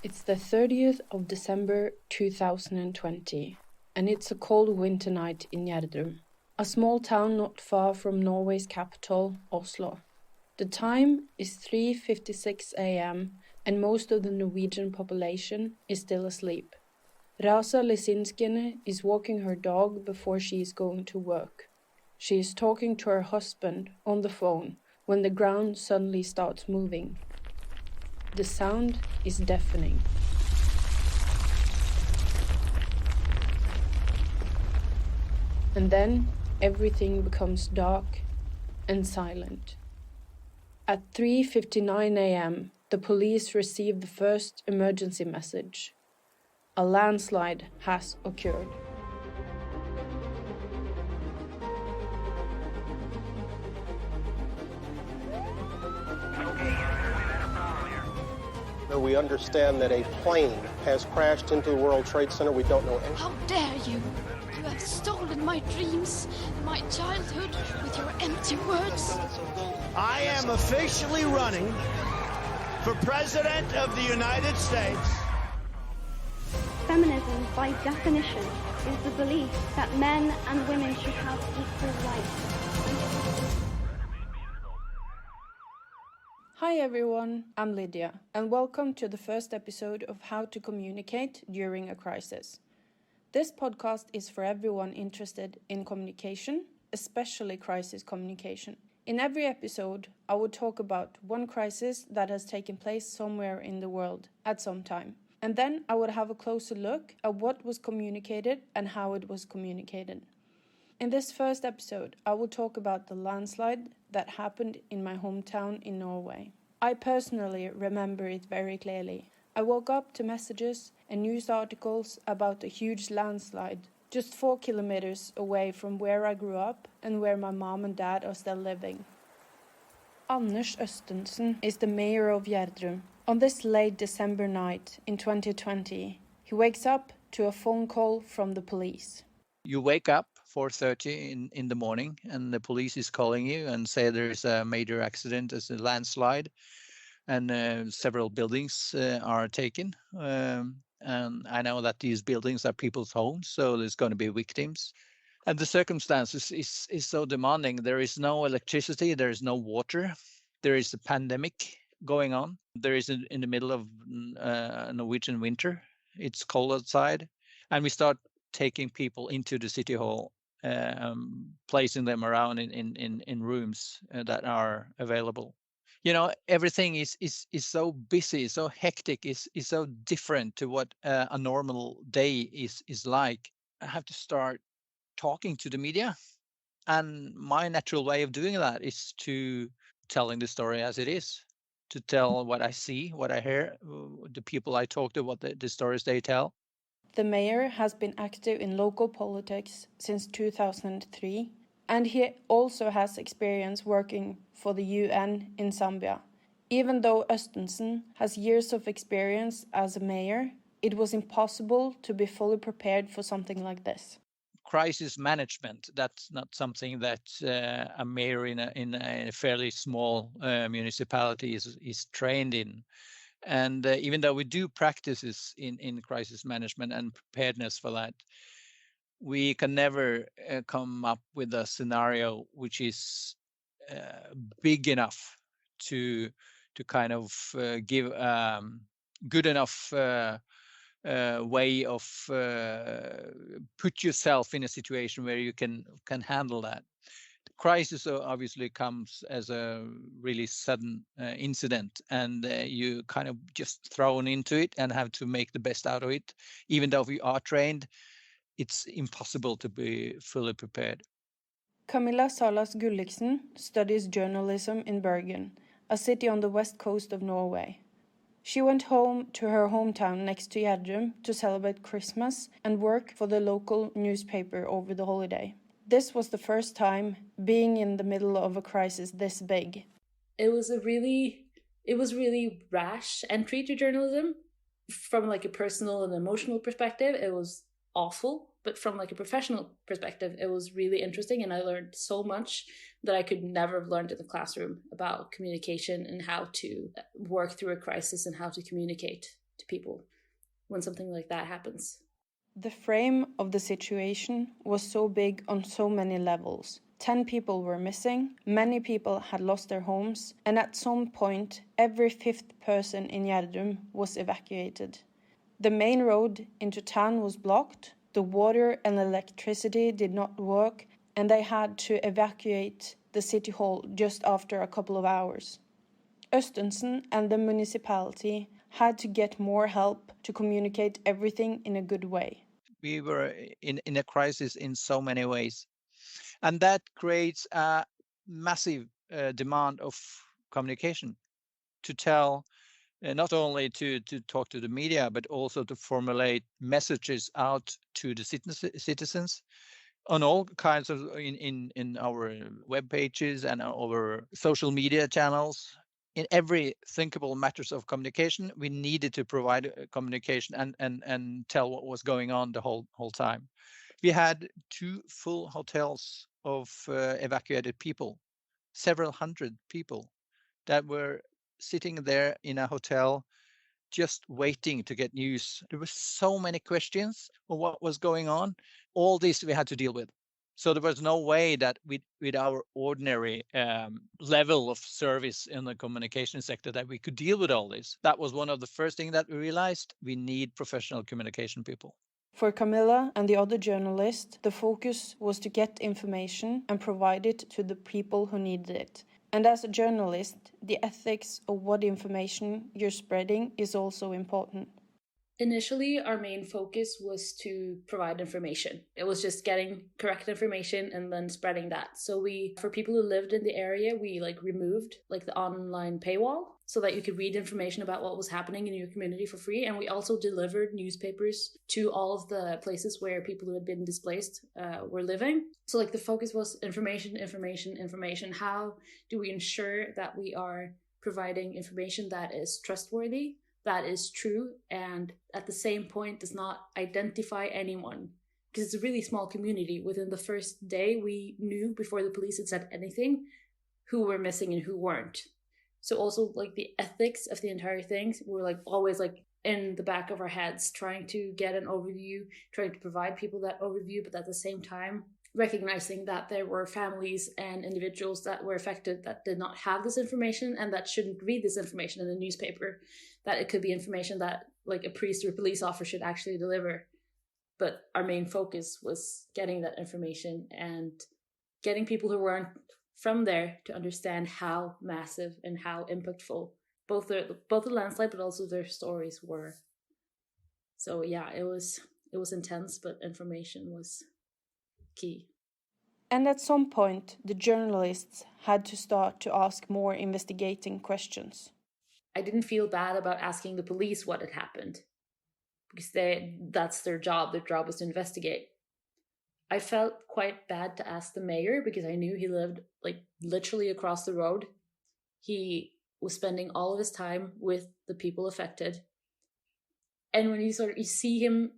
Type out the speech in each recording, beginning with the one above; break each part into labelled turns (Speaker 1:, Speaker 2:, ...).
Speaker 1: It's the 30th of December 2020, and it's a cold winter night in Gjerdrum, a small town not far from Norway's capital, Oslo. The time is 3:56 a.m., and most of the Norwegian population is still asleep. Rasa Lisinskine is walking her dog before she is going to work. She is talking to her husband on the phone when the ground suddenly starts moving. The sound is deafening. And then everything becomes dark and silent. At 3:59 a.m., the police receive the first emergency message. A landslide has occurred.
Speaker 2: We understand that a plane has crashed into the World Trade Center. We don't know anything.
Speaker 3: How dare you? You have stolen my dreams, my childhood, with your empty words.
Speaker 4: I am officially running for President of the United States.
Speaker 5: Feminism, by definition, is the belief that men and women should have equal rights.
Speaker 1: Hi everyone, I'm Lydia, and welcome to the first episode of How to Communicate During a Crisis. This podcast is for everyone interested in communication, especially crisis communication. In every episode, I will talk about one crisis that has taken place somewhere in the world at some time. And then I would have a closer look at what was communicated and how it was communicated. In this first episode, I will talk about the landslide that happened in my hometown in Norway. I personally remember it very clearly. I woke up to messages and news articles about a huge landslide just 4 kilometers away from where I grew up and where my mom and dad are still living. Andersen is the mayor of Gjerdrum. On this late December night in 2020, he wakes up to a phone call from the police.
Speaker 6: You wake up 4:30 in the morning and the police is calling you and say there's a major accident, there's a landslide, and several buildings are taken. And I know that these buildings are people's homes, so there's going to be victims. And the circumstances is so demanding. There is no electricity, there is no water, there is a pandemic going on. There is in the middle of Norwegian winter. It's cold outside, and we start taking people into the city hall, placing them around in rooms that are available. You know, everything is so busy, so hectic, is so different to what a normal day is like. I have to start talking to the media, and my natural way of doing that is to telling the story as it is, to tell what I see, what I hear, the people I talk to, what the stories they tell.
Speaker 1: The mayor has been active in local politics since 2003, and he also has experience working for the UN in Zambia. Even though Østensen has years of experience as a mayor, it was impossible to be fully prepared for something like this.
Speaker 6: Crisis management, that's not something that a mayor in a fairly small municipality is trained in. And even though we do practices in crisis management and preparedness for that, we can never come up with a scenario which is big enough to kind of give good enough way of put yourself in a situation where you can handle that. The crisis obviously comes as a really sudden incident, and you kind of just thrown into it and have to make the best out of it. Even though we are trained, it's impossible to be fully prepared.
Speaker 1: Camilla Salas Gulliksen studies journalism in Bergen, a city on the west coast of Norway. She went home to her hometown next to Gjerdrum to celebrate Christmas and work for the local newspaper over the holiday. This was the first time being in the middle of a crisis this big.
Speaker 7: It was really rash entry to journalism. From like a personal and emotional perspective, it was awful. But from like a professional perspective, it was really interesting, and I learned so much that I could never have learned in the classroom about communication and how to work through a crisis and how to communicate to people when something like that happens.
Speaker 1: The frame of the situation was so big on so many levels. 10 people were missing, many people had lost their homes, and at some point, every fifth person in Gjerdrum was evacuated. The main road into town was blocked, the water and electricity did not work, and they had to evacuate the city hall just after a couple of hours. Andersen and the municipality had to get more help to communicate everything in a good way.
Speaker 6: We were in a crisis in so many ways. And that creates a massive demand of communication to tell, not only to talk to the media, but also to formulate messages out to the citizens on all kinds of in our web pages and our social media channels. In every thinkable matters of communication, we needed to provide communication and tell what was going on the whole time. We had 2 full hotels of evacuated people, several hundred people that were sitting there in a hotel just waiting to get news. There were so many questions on what was going on. All this we had to deal with. So there was no way that with our ordinary level of service in the communication sector that we could deal with all this. That was one of the first things that we realized. We need professional communication people.
Speaker 1: For Camilla and the other journalists, the focus was to get information and provide it to the people who needed it. And as a journalist, the ethics of what information you're spreading is also important.
Speaker 7: Initially, our main focus was to provide information. It was just getting correct information and then spreading that. So for people who lived in the area, we removed the online paywall so that you could read information about what was happening in your community for free. And we also delivered newspapers to all of the places where people who had been displaced were living. So the focus was information. How do we ensure that we are providing information that is trustworthy, that is true, and at the same point does not identify anyone? Because it's a really small community. Within the first day, we knew before the police had said anything who were missing and who weren't. So also the ethics of the entire thing were always in the back of our heads, trying to get an overview, trying to provide people that overview, but at the same time recognizing that there were families and individuals that were affected that did not have this information and that shouldn't read this information in the newspaper, that it could be information that a priest or police officer should actually deliver. But our main focus was getting that information and getting people who weren't from there to understand how massive and how impactful both the landslide but also their stories were. So yeah, it was intense, but information was key.
Speaker 1: And at some point, the journalists had to start to ask more investigating questions.
Speaker 7: I didn't feel bad about asking the police what had happened, because that's their job. Their job was to investigate. I felt quite bad to ask the mayor because I knew he lived literally across the road. He was spending all of his time with the people affected. And when you see him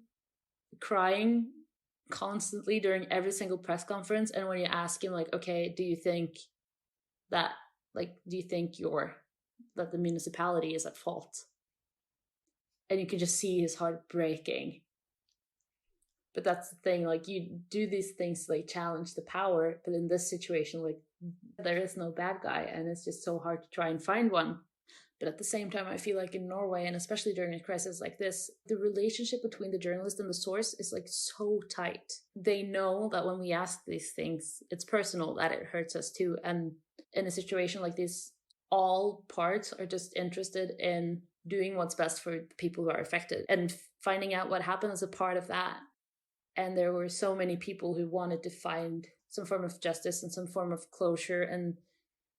Speaker 7: crying constantly during every single press conference, and when you ask him okay, do you think that the municipality is at fault? And you can just see his heart breaking. But that's the thing, you do these things to challenge the power, but in this situation, there is no bad guy, and it's just so hard to try and find one. But at the same time, I feel in Norway, and especially during a crisis like this, the relationship between the journalist and the source is so tight. They know that when we ask these things, it's personal, that it hurts us too. And in a situation like this, all parts are just interested in doing what's best for the people who are affected, and finding out what happened is a part of that. And there were so many people who wanted to find some form of justice and some form of closure, and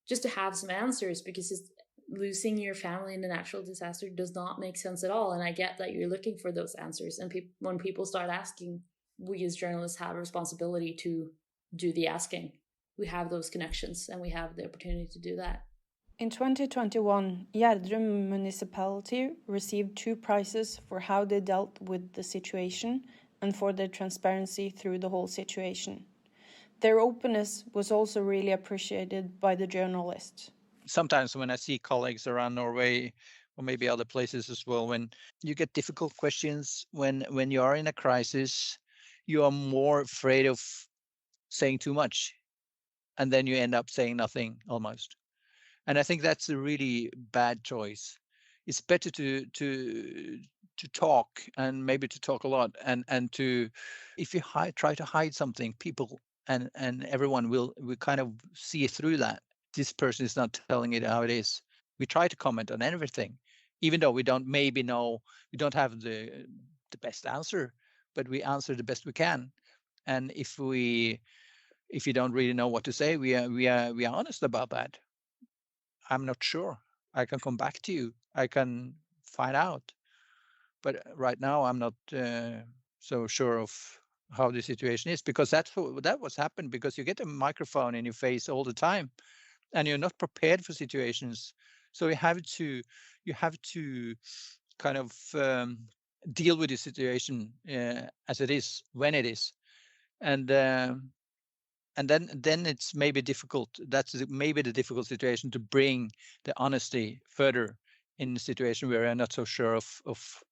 Speaker 7: just to have some answers, because losing your family in a natural disaster does not make sense at all. And I get that you're looking for those answers. And when people start asking, we as journalists have a responsibility to do the asking. We have those connections and we have the opportunity to do that.
Speaker 1: In 2021, Gjerdrum municipality received 2 prizes for how they dealt with the situation and for their transparency through the whole situation. Their openness was also really appreciated by the journalists.
Speaker 6: Sometimes when I see colleagues around Norway or maybe other places as well. When you get difficult questions, when you are in a crisis, you are more afraid of saying too much, and then you end up saying nothing almost. And I think that's a really bad choice. It's better to talk, and maybe to talk a lot, and to, if you try to hide something, people and everyone will kind of see through that. This person is not telling it how it is. We try to comment on everything, even though we don't have the best answer, but we answer the best we can. And if you don't really know what to say, we are honest about that. I'm not sure. I can come back to you. I can find out. But right now, I'm not so sure of how the situation is, because that was happened because you get a microphone in your face all the time, and you're not prepared for situations. So you have to kind of deal with the situation as it is, when it is, and then it's maybe difficult. That's maybe the difficult situation, to bring the honesty further in a situation where you're not so sure of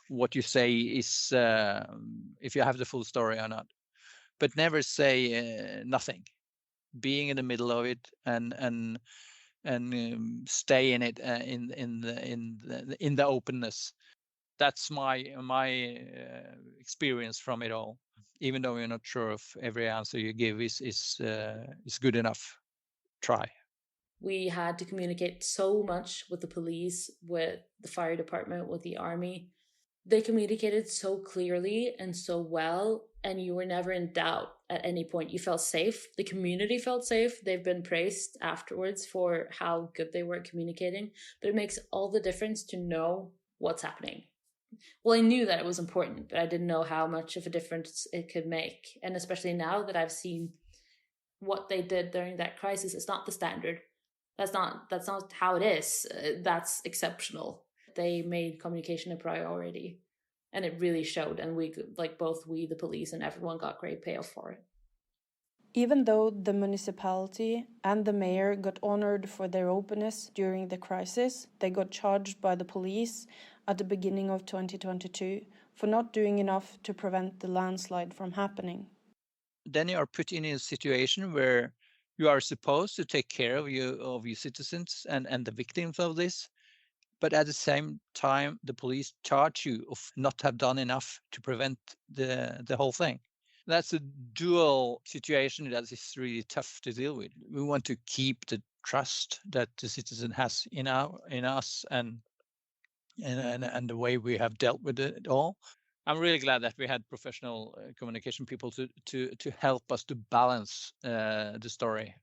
Speaker 6: what you say is, if you have the full story or not. But never say nothing. Being in the middle of it, and stay in it, in the openness. That's my experience from it all. Even though you're not sure if every answer you give is good enough, try.
Speaker 7: We had to communicate so much with the police, with the fire department, with the army. They communicated so clearly and so well, and you were never in doubt at any point. You felt safe. The community felt safe. They've been praised afterwards for how good they were at communicating, but it makes all the difference to know what's happening. Well, I knew that it was important, but I didn't know how much of a difference it could make. And especially now that I've seen what they did during that crisis, it's not the standard. That's not how it is. That's exceptional. They made communication a priority, and it really showed. And both we, the police, and everyone got great payoff for it.
Speaker 1: Even though the municipality and the mayor got honored for their openness during the crisis, they got charged by the police at the beginning of 2022 for not doing enough to prevent the landslide from happening.
Speaker 6: Then you are put in a situation where you are supposed to take care of your citizens and the victims of this, but at the same time, the police charge you of not have done enough to prevent the whole thing. That's a dual situation that is really tough to deal with. We want to keep the trust that the citizen has in us and the way we have dealt with it all. I'm really glad that we had professional communication people to help us to balance the story.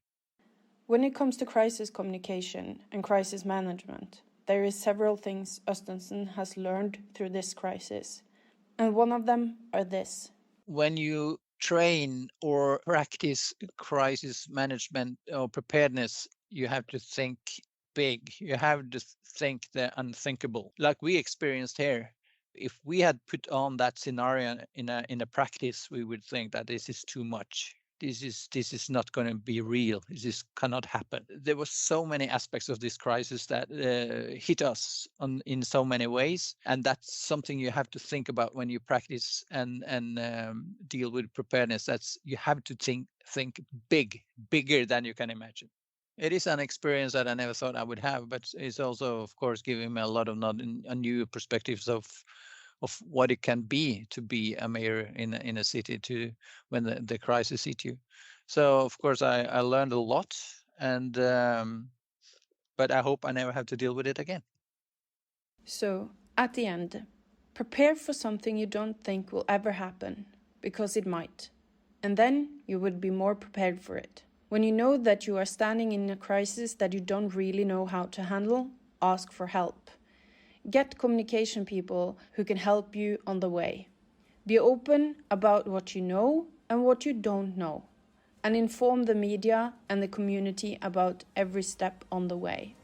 Speaker 1: When it comes to crisis communication and crisis management, there is several things Andersen has learned through this crisis, and one of them are this.
Speaker 6: When you train or practice crisis management or preparedness, you have to think big. You have to think the unthinkable, like we experienced here. If we had put on that scenario in a practice, we would think that this is too much. This is not going to be real. This cannot happen. There were so many aspects of this crisis that hit us in so many ways, and that's something you have to think about when you practice and deal with preparedness. That's, you have to think bigger than you can imagine. It is an experience that I never thought I would have, but it's also, of course, giving me a lot of new perspectives of what it can be to be a mayor in a city when the crisis hit you. So of course I learned a lot, and but I hope I never have to deal with it again.
Speaker 1: So at the end, prepare for something you don't think will ever happen, because it might, and then you would be more prepared for it. When you know that you are standing in a crisis that you don't really know how to handle, ask for help. Get communication people who can help you on the way. Be open about what you know and what you don't know, and inform the media and the community about every step on the way.